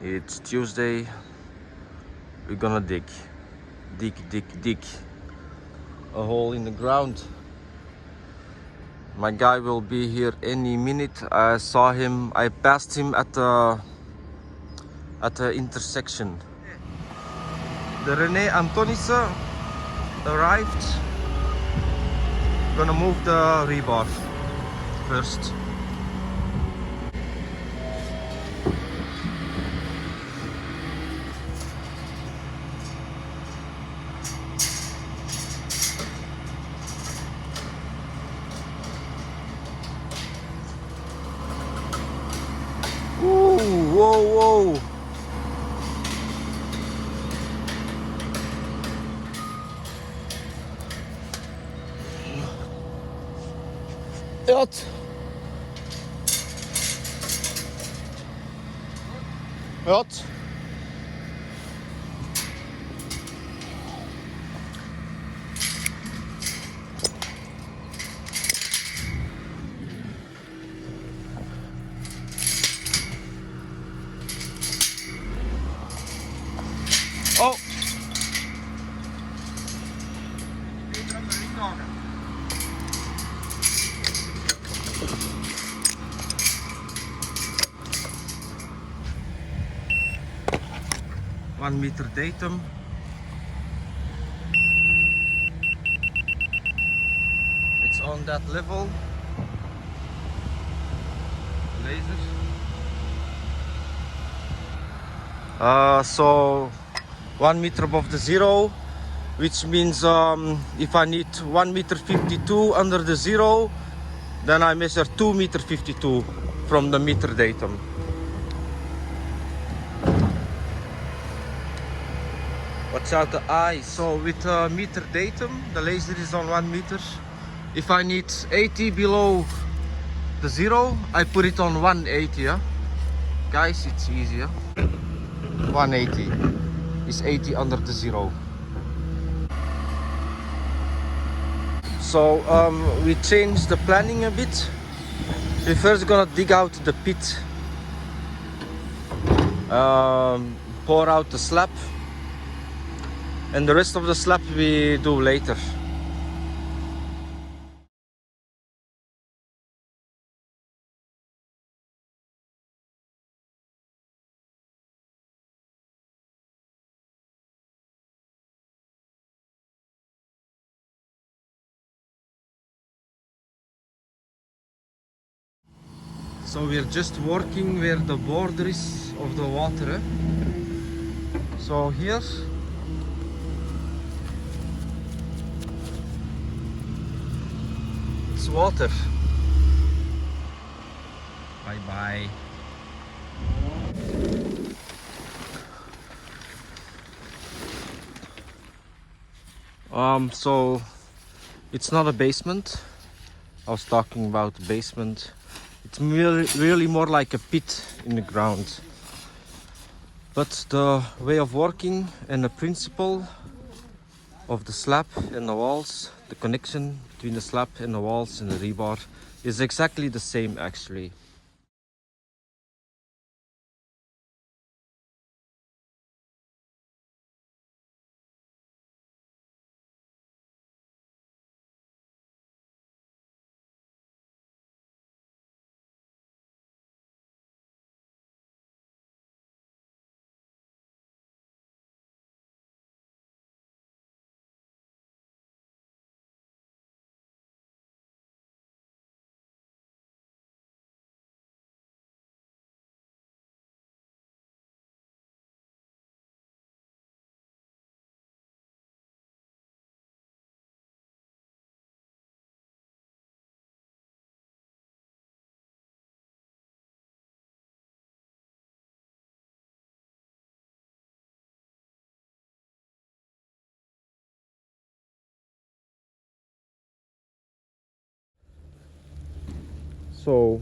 It's Tuesday. We're gonna dig a hole in the ground. My guy will be here any minute. I saw him, I passed him at the intersection. The René Antonissen arrived. Gonna move the rebar first. Ooh, whoa. Wat? Wat? Oh! 1 meter datum. It's on that level. Laser. So 1 meter above the zero, which means if I need 1 meter 52 under the zero, then I measure 2 meter 52 from the meter datum. Watch out the eye. So with meter datum, the laser is on 1 meter. If I need 80 below the zero, I put it on 180. Yeah? Guys, it's easy. Yeah? 180 is 80 under the zero. So we changed the planning a bit. We're first gonna dig out the pit, pour out the slab, and the rest of the slab we do later. So we're just working where the border is of the water. So here it's water. Bye bye. So it's not a basement. I was talking about the basement. It's really more like a pit in the ground. But the way of working and the principle of the slab and the walls, the connection between the slab and the walls and the rebar is exactly the same actually. So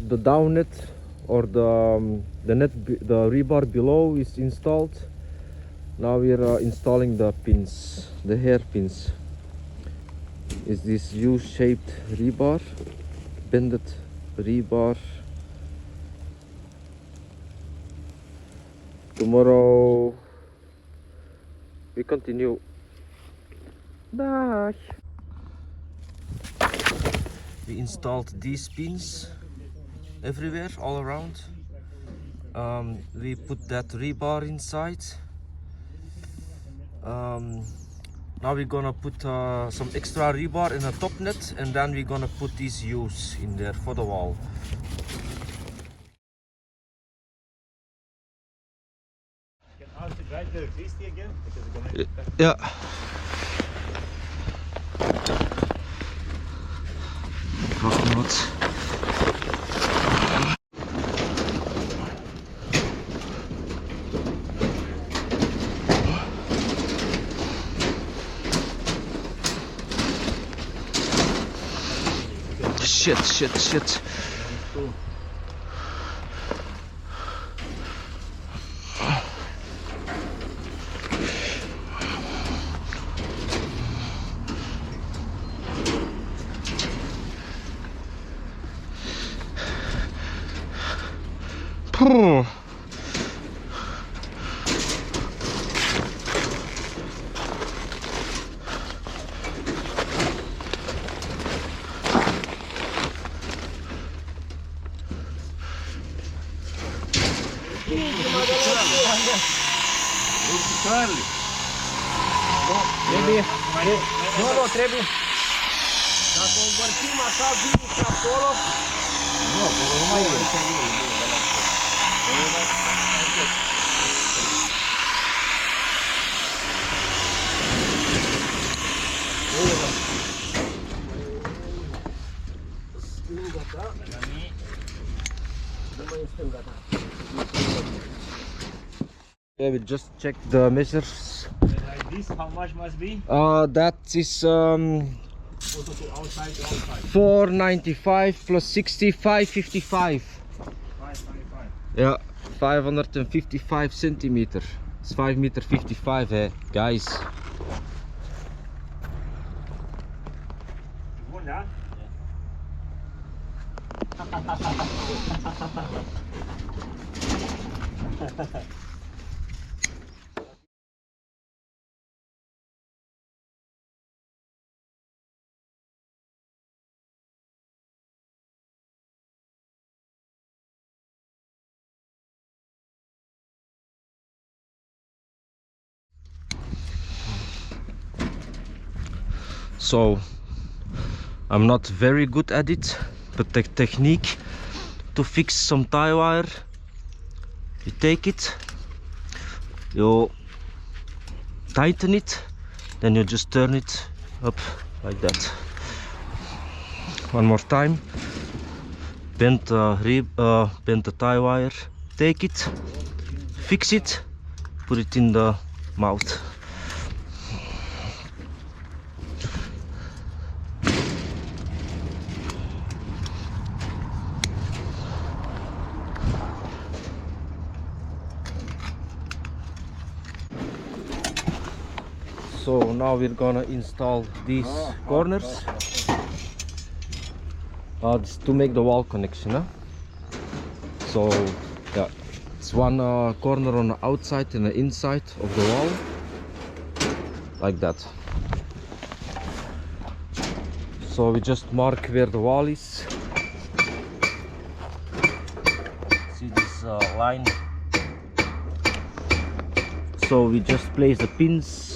the down net or the net, the rebar below is installed. Now we are installing the pins, the hairpins. Is this U-shaped rebar, bended rebar. Tomorrow we continue. Bye. We installed these pins everywhere, all around. We put that rebar inside. Now we're gonna put some extra rebar in a top net, and then we're gonna put these U's in there for the wall. Can I ask to drive the electricity again? Because it's gonna Yeah. Half not. Shit. trebuie. Dacă o împărțim așa, vine și acolo. Nu, acolo nu mai e. Stânga ta. Nu mai e stânga ta. Yeah, we just checked the measures. Like this, how much must be? That is Also to outside to outside. 495 plus 65, 55. 525. Yeah, 555 centimeter. It's 5 meter 55, eh, guys. Bun, da? So I'm not very good at it, but the technique to fix some tie wire, you take it, you tighten it, then you just turn it up like that. One more time. Bend the tie wire, take it, fix it, put it in the mouth. So now we're gonna install these corners this to make the wall connection, huh? So yeah, it's one corner on the outside and the inside of the wall, like that. So we just mark where the wall is. See this line? So we just place the pins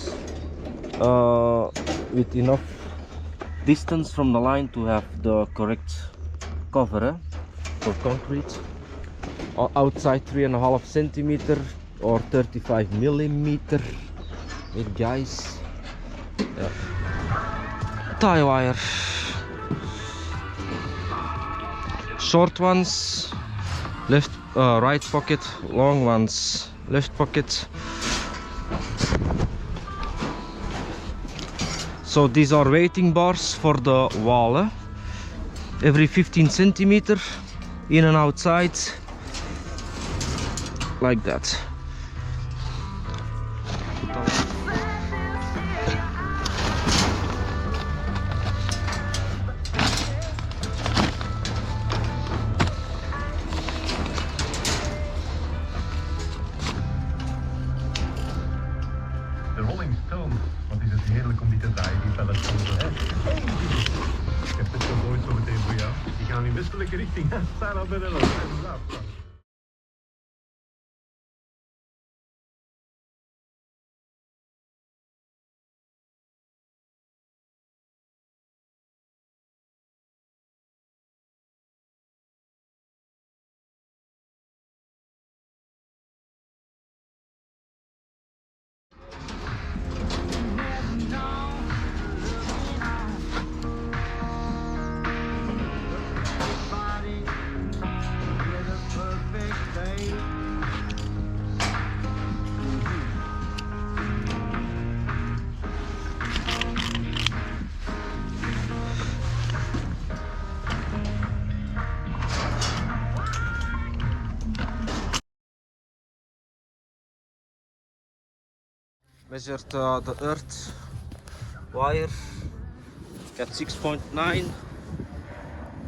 with enough distance from the line to have the correct cover for concrete. Outside 3.5 centimeter or 35 millimeter. It, guys. Yeah. Tie wire. Short ones left, right pocket. Long ones left pocket. So these are weighting bars for the wall, eh? Every 15 centimeter, in and outside, like that. richting staan al binnen nog. Measured the earth wire at 6.9.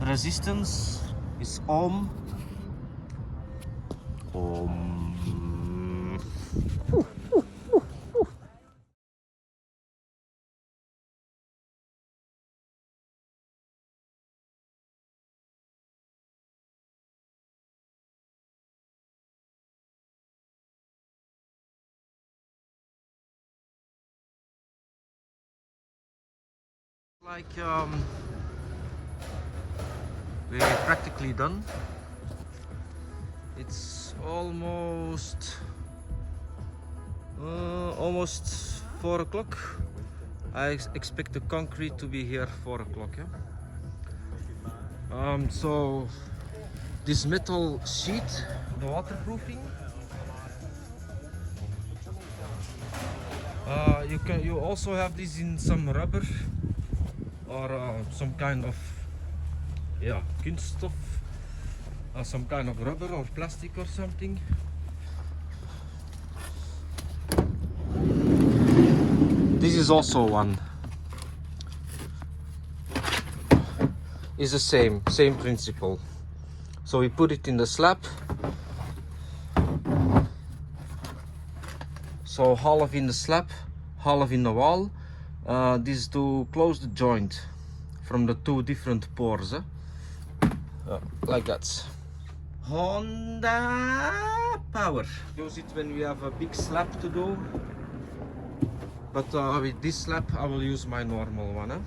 Resistance is ohm. Like we're practically done. It's almost 4 o'clock. I expect the concrete to be here 4 o'clock. Yeah? So this metal sheet, the waterproofing, you also have this in some rubber or some kind of kunststof, some kind of rubber or plastic or something. This is also one. It's the same principle. So we put it in the slab. So half in the slab, half in the wall. This is to close the joint from the two different pores. Like that. Honda power. Use it when we have a big slab to do. But with this slab I will use my normal one.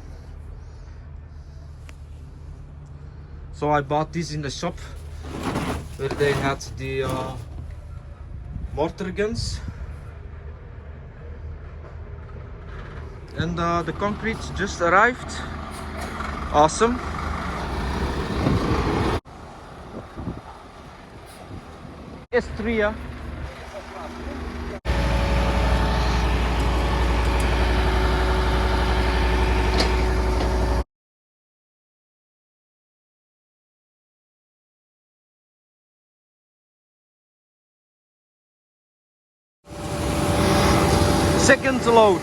So I bought this in the shop where they had the mortar guns. And the concrete just arrived. Awesome. S3, yeah. Second load.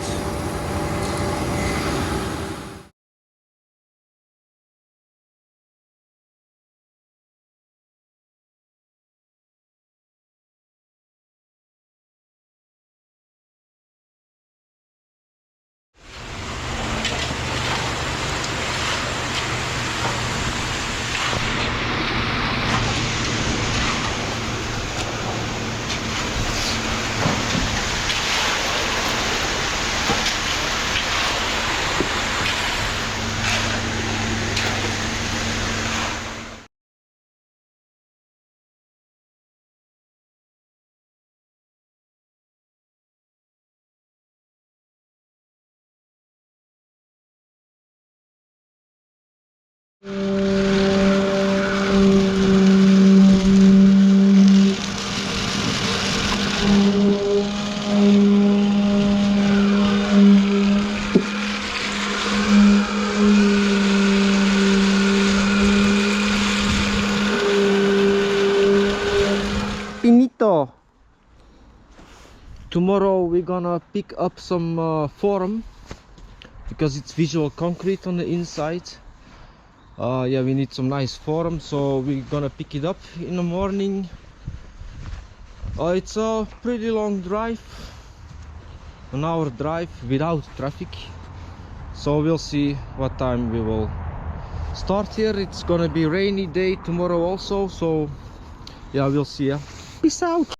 Finito. Tomorrow we're gonna pick up some form because it's visual concrete on the inside. Yeah, we need some nice form, so we're gonna pick it up in the morning. It's a pretty long drive, an hour drive without traffic, so we'll see what time we will start here. It's gonna be rainy day tomorrow also, so yeah, we'll see ya. Peace out.